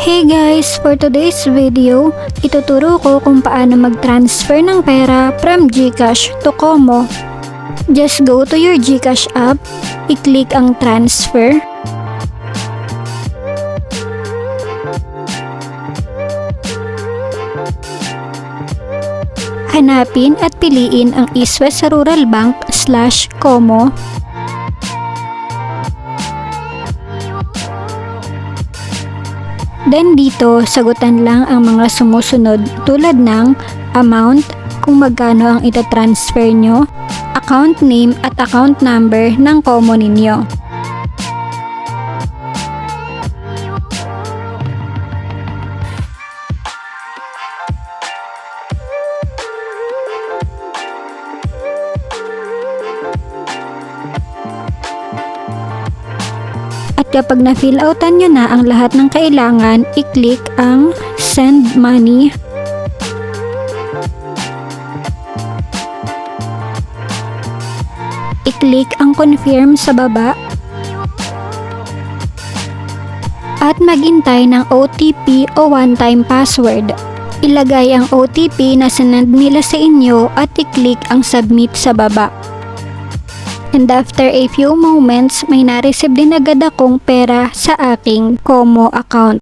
Hey guys! For today's video, ituturo ko kung paano mag-transfer ng pera from GCash to Kumu. Just go to your GCash app, i-click ang transfer. Hanapin at piliin ang East West Rural Bank /Kumu. Then dito, sagutan lang ang mga sumusunod tulad ng amount, kung magkano ang itatransfer nyo, account name at account number ng Kumu ninyo. At kapag na-fill outan nyo na ang lahat ng kailangan, i-click ang Send Money. I-click ang Confirm sa baba. At maghintay ng OTP o one-time password. Ilagay ang OTP na sinend nila sa inyo at i-click ang Submit sa baba. And after a few moments, may na-receive din agad akong pera sa aking Kumu account.